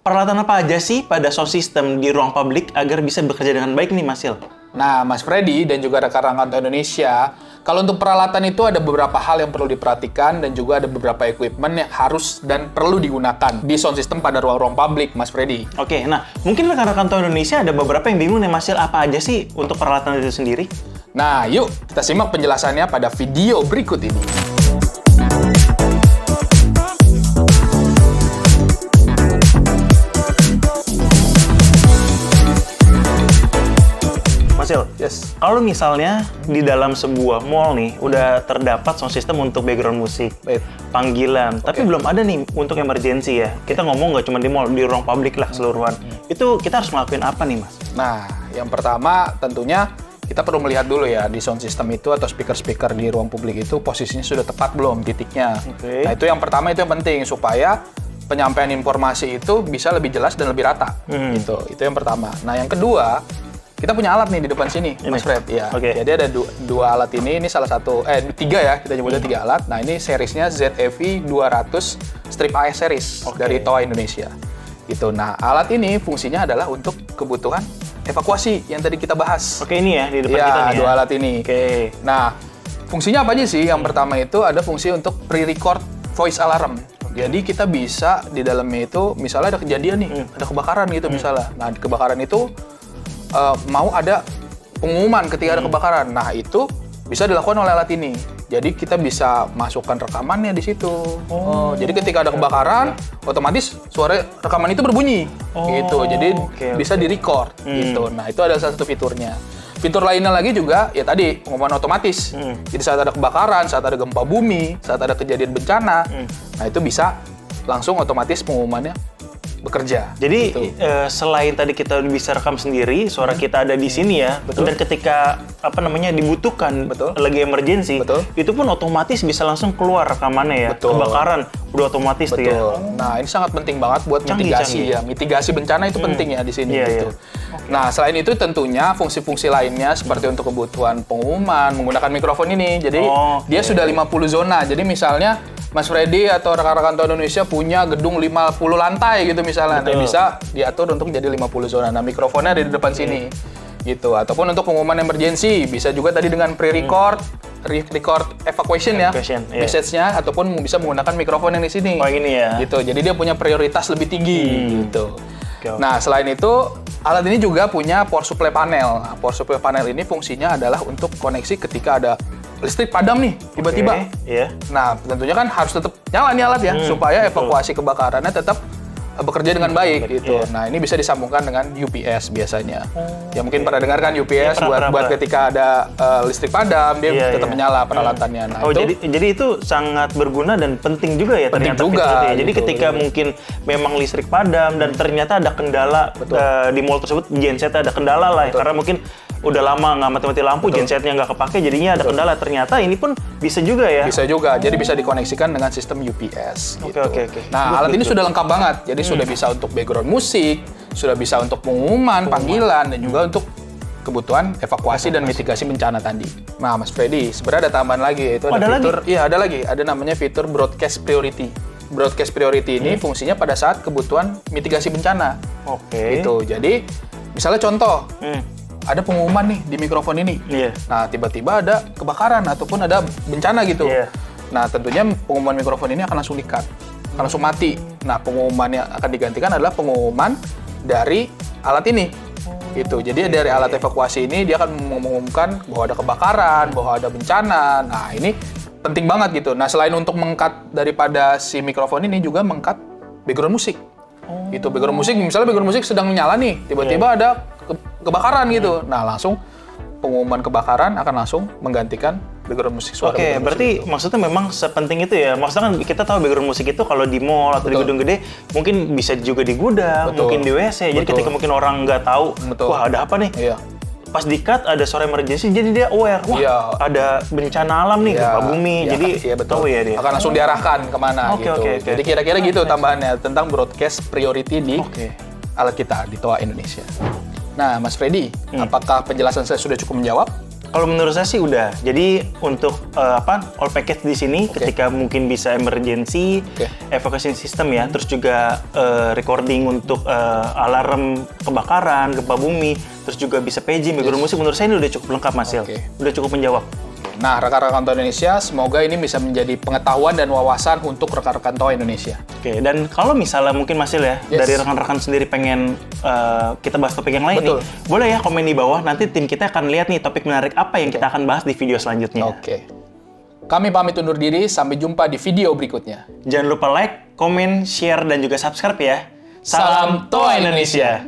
peralatan apa aja sih pada sound system di ruang publik agar bisa bekerja dengan baik nih, Mas Sil? Nah, Mas Freddy dan juga rekan Rangkanto Indonesia, kalau untuk peralatan itu ada beberapa hal yang perlu diperhatikan dan juga ada beberapa equipment yang harus dan perlu digunakan di sound system pada ruang-ruang publik, Mas Freddy. Oke, nah mungkin rekan Rangkanto Indonesia ada beberapa yang bingung nih, Mas Sil, apa aja sih untuk peralatan itu sendiri? Nah, yuk kita simak penjelasannya pada video berikut ini. Yes. Kalau misalnya di dalam sebuah mall nih udah terdapat sound system untuk background musik, panggilan, tapi belum ada nih untuk emergency ya. Kita ngomong nggak cuma di mall, di ruang publik lah keseluruhan. Itu kita harus ngelakuin apa nih, Mas? Nah, yang pertama tentunya kita perlu melihat dulu ya di sound system itu atau speaker-speaker di ruang publik itu posisinya sudah tepat belum titiknya. Nah, itu yang pertama, itu yang penting supaya penyampaian informasi itu bisa lebih jelas dan lebih rata. Itu yang pertama. Nah, yang kedua, kita punya alat nih di depan sini, Mas Fred. Ya. Jadi ada dua alat ini salah satu, tiga ya, kita nyebutnya 3 alat. Nah, ini seriesnya ZEV 200 Strip AS series dari TOA Indonesia. Gitu. Nah, alat ini fungsinya adalah untuk kebutuhan evakuasi yang tadi kita bahas. Ini ya, di depan kita nih ya. 2 alat ini. Nah, fungsinya apa aja sih? Yang pertama itu ada fungsi untuk pre-record voice alarm. Jadi kita bisa di dalamnya itu, misalnya ada kejadian nih, ada kebakaran gitu misalnya. Nah, di kebakaran itu mau ada pengumuman ketika ada kebakaran. Nah, itu bisa dilakukan oleh alat ini. Jadi kita bisa masukkan rekamannya di situ. Jadi ketika ada kebakaran, otomatis suara rekaman itu berbunyi. Gitu. Jadi bisa di-record gitu. Nah, itu adalah salah satu fiturnya. Fitur lainnya lagi juga ya tadi pengumuman otomatis. Jadi saat ada kebakaran, saat ada gempa bumi, saat ada kejadian bencana, nah itu bisa langsung otomatis pengumumannya bekerja. Jadi selain tadi kita bisa rekam sendiri, suara kita ada di sini ya. Dan ketika dibutuhkan lagi emergency, itu pun otomatis bisa langsung keluar rekamannya ya. Kebakaran udah otomatis tuh ya. Nah, ini sangat penting banget buat mitigasi ya. Mitigasi bencana itu penting ya di sini gitu. Nah, selain itu tentunya fungsi-fungsi lainnya seperti untuk kebutuhan pengumuman menggunakan mikrofon ini. Jadi dia sudah 50 zona. Jadi misalnya Mas Freddy atau rekan-rekan TOA Indonesia punya gedung 50 lantai gitu misalnya. Nah, bisa diatur untuk jadi 50 zona. Nah, mikrofonnya ada di depan sini. Gitu. Ataupun untuk pengumuman emergency, bisa juga tadi dengan pre-record, record evacuation ya. Message-nya, ataupun bisa menggunakan mikrofon yang di sini. Ini ya. Gitu. Jadi dia punya prioritas lebih tinggi gitu. Nah, selain itu, alat ini juga punya power supply panel. Nah, power supply panel ini fungsinya adalah untuk koneksi ketika ada listrik padam nih, tiba-tiba. Nah, tentunya kan harus tetap nyala nih alat ya, supaya evakuasi kebakarannya tetap bekerja dengan baik gitu. Nah, ini bisa disambungkan dengan UPS biasanya. Ya mungkin pernah dengar kan UPS buat ketika ada listrik padam dia tetap menyala peralatannya. Nah, jadi itu sangat berguna dan penting juga ya ternyata juga. Jadi ketika mungkin memang listrik padam dan ternyata ada kendala di mall tersebut, gensetnya ada kendala lah ya, karena mungkin udah lama nggak mati-mati lampu, gensetnya nggak kepake, jadinya ada kendala. Ternyata ini pun bisa juga ya? Bisa juga, jadi bisa dikoneksikan dengan sistem UPS. Gitu. Nah, alat ini sudah lengkap banget. Jadi sudah bisa untuk background musik, sudah bisa untuk pengumuman, panggilan, dan juga untuk kebutuhan evakuasi dan mitigasi bencana tadi. Nah, Mas Freddy, sebenarnya ada tambahan lagi, yaitu ada fitur. Iya, ada lagi. Ada namanya fitur broadcast priority. Broadcast priority ini fungsinya pada saat kebutuhan mitigasi bencana. Gitu. Jadi, misalnya contoh. Ada pengumuman nih di mikrofon ini. Nah, tiba-tiba ada kebakaran ataupun ada bencana gitu. Nah, tentunya pengumuman mikrofon ini akan langsung di-cut, akan langsung mati. Nah, pengumuman yang akan digantikan adalah pengumuman dari alat ini. Gitu. Jadi dari alat evakuasi ini dia akan mengumumkan bahwa ada kebakaran, bahwa ada bencana. Nah, ini penting banget gitu. Nah, selain untuk meng-cut daripada si mikrofon ini juga meng-cut background musik. Itu background musik, misalnya background musik sedang menyala nih, tiba-tiba ada kebakaran gitu. Nah, langsung pengumuman kebakaran akan langsung menggantikan background musik suara. Berarti maksudnya memang sepenting itu ya. Maksudnya kan kita tahu background musik itu kalau di mall atau di gedung gede mungkin bisa juga di gudang, mungkin di WC. Jadi ketika mungkin orang nggak tahu, wah ada apa nih? Pas di-cut ada suara emergency, jadi dia aware. Wah, ada bencana alam nih, gempa bumi. Jadi tahu ya dia. Akan langsung diarahkan kemana gitu. Jadi kira-kira gitu tambahannya tentang broadcast priority di alat kita di TOA Indonesia. Nah, Mas Freddy, apakah penjelasan saya sudah cukup menjawab? Kalau menurut saya sih udah. Jadi untuk all package di sini ketika mungkin bisa emergency, evacuation system ya, terus juga recording untuk alarm kebakaran, gempa bumi, terus juga bisa paging, background musik. Menurut saya ini udah cukup lengkap, Mas Il. Udah cukup menjawab. Nah, rekan-rekan Toa Indonesia, semoga ini bisa menjadi pengetahuan dan wawasan untuk rekan-rekan Toa Indonesia. Oke, dan kalau misalnya mungkin Mas Il ya, dari rekan-rekan sendiri pengen kita bahas topik yang lain nih, boleh ya komen di bawah, nanti tim kita akan lihat nih topik menarik apa yang kita akan bahas di video selanjutnya. Oke. Kami pamit undur diri, sampai jumpa di video berikutnya. Jangan lupa like, komen, share, dan juga subscribe ya. Salam Toa Indonesia!